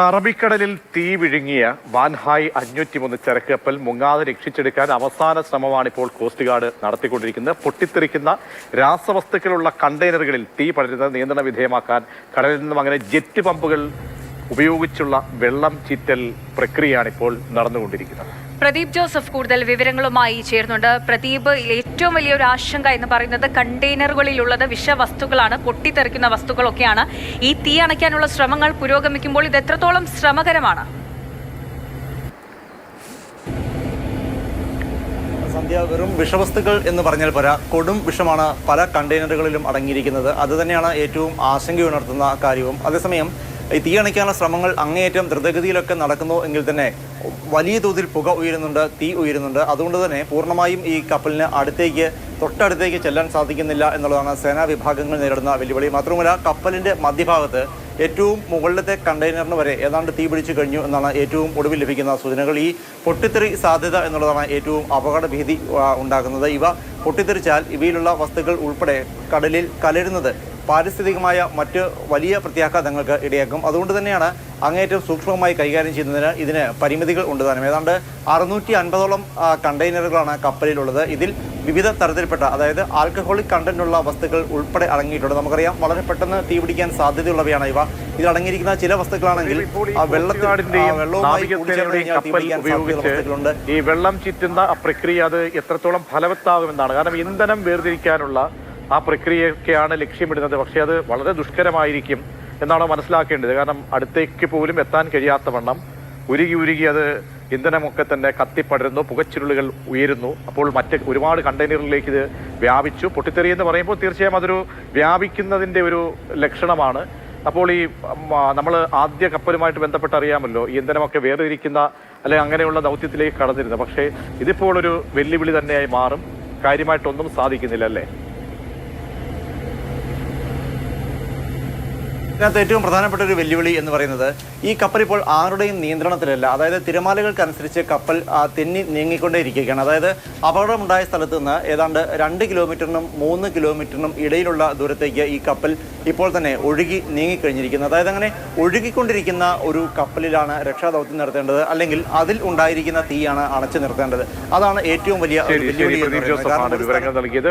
അറബിക്കടലിൽ തീ വിഴുങ്ങിയ വാൻഹായ് 503 ചരക്ക് കപ്പൽ മുങ്ങാതെ രക്ഷിച്ചെടുക്കാൻ അവസാന ശ്രമമാണ് ഇപ്പോൾ കോസ്റ്റ് ഗാർഡ് നടത്തിക്കൊണ്ടിരിക്കുന്നത്. പൊട്ടിത്തെറിക്കുന്ന രാസവസ്തുക്കളുള്ള കണ്ടെയ്നറുകളിൽ തീ പടരുന്നത് നിയന്ത്രണ വിധേയമാക്കാൻ കടലിൽ നിന്നും അങ്ങനെ ജെറ്റ് പമ്പുകൾ ഉപയോഗിച്ചുള്ള വെള്ളം ചീറ്റൽ പ്രക്രിയയാണ് ഇപ്പോൾ നടന്നുകൊണ്ടിരിക്കുന്നത്. പ്രദീപ് ജോസഫ് കൂടുതൽ വിവരങ്ങളുമായി ചേർന്നുണ്ട്. പ്രദീപ്, ഏറ്റവും വലിയൊരു ആശങ്ക എന്ന് പറയുന്നത് കണ്ടെയ്നറുകളിലുള്ളത് വിഷവസ്തുക്കളാണ്, പൊട്ടിത്തെറിക്കുന്ന വസ്തുക്കളൊക്കെയാണ്. ഈ തീ അണയ്ക്കാനുള്ള ശ്രമങ്ങൾ പുരോഗമിക്കുമ്പോൾ ഇത് എത്രത്തോളം ശ്രമകരമാണ്? സന്ധ്യ, വെറും വിഷവസ്തുക്കൾ എന്ന് പറഞ്ഞാൽ പോരാ, കൊടും വിഷമാണ് പല കണ്ടെയ്നറുകളിലും അടങ്ങിയിരിക്കുന്നത്. അതുതന്നെയാണ് ഏറ്റവും ആശങ്കയുണർത്തുന്ന കാര്യവും. അതേസമയം ഈ തീ അണയ്ക്കാനുള്ള ശ്രമങ്ങൾ അങ്ങേയറ്റം ദ്രുതഗതിയിലൊക്കെ നടക്കുന്നു എങ്കിൽ തന്നെ വലിയ തോതിൽ പുക ഉയരുന്നുണ്ട്, തീ ഉയരുന്നുണ്ട്. അതുകൊണ്ട് തന്നെ പൂർണ്ണമായും ഈ കപ്പലിന് തൊട്ടടുത്തേക്ക് ചെല്ലാൻ സാധിക്കുന്നില്ല എന്നുള്ളതാണ് സേനാ വിഭാഗങ്ങൾ നേരിടുന്ന വെല്ലുവിളി. മാത്രമല്ല, കപ്പലിൻ്റെ മധ്യഭാഗത്ത് ഏറ്റവും മുകളിലത്തെ കണ്ടെയ്നറിന് വരെ ഏതാണ്ട് തീ പിടിച്ചു കഴിഞ്ഞു എന്നാണ് ഏറ്റവും ഒടുവിൽ ലഭിക്കുന്ന സൂചനകൾ. ഈ പൊട്ടിത്തെറി സാധ്യത എന്നുള്ളതാണ് ഏറ്റവും അപകട ഭീതി ഉണ്ടാക്കുന്നത്. ഇവ പൊട്ടിത്തെറിച്ചാൽ ഇവയിലുള്ള വസ്തുക്കൾ ഉൾപ്പെടെ കടലിൽ കലരുന്നത് പാരിസ്ഥിതികമായ മറ്റ് വലിയ പ്രത്യാഘാതങ്ങൾക്ക് ഇടയാക്കും. അതുകൊണ്ട് തന്നെയാണ് അങ്ങേയറ്റം സൂക്ഷ്മമായി കൈകാര്യം ചെയ്യുന്നതിന് ഇതിന് പരിമിതികൾ ഉണ്ട് താനും. ഏതാണ്ട് 650ഓളം കണ്ടെയ്നറുകളാണ് കപ്പലിലുള്ളത്. ഇതിൽ വിവിധ തരത്തിൽപ്പെട്ട, അതായത് ആൽക്കഹോളിക് കണ്ടന്റുള്ള വസ്തുക്കൾ ഉൾപ്പെടെ അടങ്ങിയിട്ടുണ്ട്. നമുക്കറിയാം, വളരെ പെട്ടെന്ന് തീ പിടിക്കാൻ സാധ്യതയുള്ളവയാണ് ഇവ. ഇതിൽ അടങ്ങിയിരിക്കുന്ന ചില വസ്തുക്കളാണെങ്കിൽ ഈ വെള്ളം ചീറ്റുന്ന പ്രക്രിയ അത് എത്രത്തോളം ഫലവത്താകുമെന്നാണ്. കാരണം ഇന്ധനം വേർതിരിക്കാനുള്ള ആ പ്രക്രിയയൊക്കെയാണ് ലക്ഷ്യമിടുന്നത്. പക്ഷേ അത് വളരെ ദുഷ്കരമായിരിക്കും എന്നാണ് മനസ്സിലാക്കേണ്ടത്. കാരണം അടുത്തേക്ക് പോലും എത്താൻ കഴിയാത്ത വണ്ണം ഉരുകി അത് ഇന്ധനമൊക്കെ തന്നെ കത്തിപ്പടരുന്നു, പുകച്ചുരുളുകൾ ഉയരുന്നു. അപ്പോൾ ഒരുപാട് കണ്ടെയ്നറുകളിലേക്ക് ഇത് വ്യാപിച്ചു. പൊട്ടിത്തെറി എന്ന് പറയുമ്പോൾ തീർച്ചയായും അതൊരു വ്യാപിക്കുന്നതിൻ്റെ ഒരു ലക്ഷണമാണ്. അപ്പോൾ ഈ നമ്മൾ ആദ്യ കപ്പലുമായിട്ട് ബന്ധപ്പെട്ട് അറിയാമല്ലോ, ഈ ഇന്ധനമൊക്കെ വേർതിരിക്കുന്ന അല്ലെങ്കിൽ അങ്ങനെയുള്ള ദൗത്യത്തിലേക്ക് കടന്നിരുന്നത്. പക്ഷേ ഇതിപ്പോൾ ഒരു വെല്ലുവിളി തന്നെയായി മാറും. കാര്യമായിട്ടൊന്നും സാധിക്കുന്നില്ല, അല്ലേ? ഇതിനകത്ത് ഏറ്റവും പ്രധാനപ്പെട്ട ഒരു വെല്ലുവിളി എന്ന് പറയുന്നത്, ഈ കപ്പൽ ഇപ്പോൾ ആരുടെയും നിയന്ത്രണത്തിലല്ല. അതായത് തിരമാലകൾക്കനുസരിച്ച് കപ്പൽ തെന്നി നീങ്ങിക്കൊണ്ടേയിരിക്കുകയാണ്. അതായത് അപകടമുണ്ടായ സ്ഥലത്ത് നിന്ന് ഏതാണ്ട് 2 കിലോമീറ്ററിനും 3 കിലോമീറ്ററിനും ഇടയിലുള്ള ദൂരത്തേക്ക് ഈ കപ്പൽ ഇപ്പോൾ തന്നെ ഒഴുകി നീങ്ങിക്കഴിഞ്ഞിരിക്കുന്നത്. അതായത് അങ്ങനെ ഒഴുകിക്കൊണ്ടിരിക്കുന്ന ഒരു കപ്പലിലാണ് രക്ഷാദൗത്യം നടത്തേണ്ടത്, അല്ലെങ്കിൽ അതിൽ ഉണ്ടായിരിക്കുന്ന തീയാണ് അണച്ചു നിർത്തേണ്ടത്. അതാണ് ഏറ്റവും വലിയ വെല്ലുവിളി. വിവരങ്ങൾ നൽകിയത്.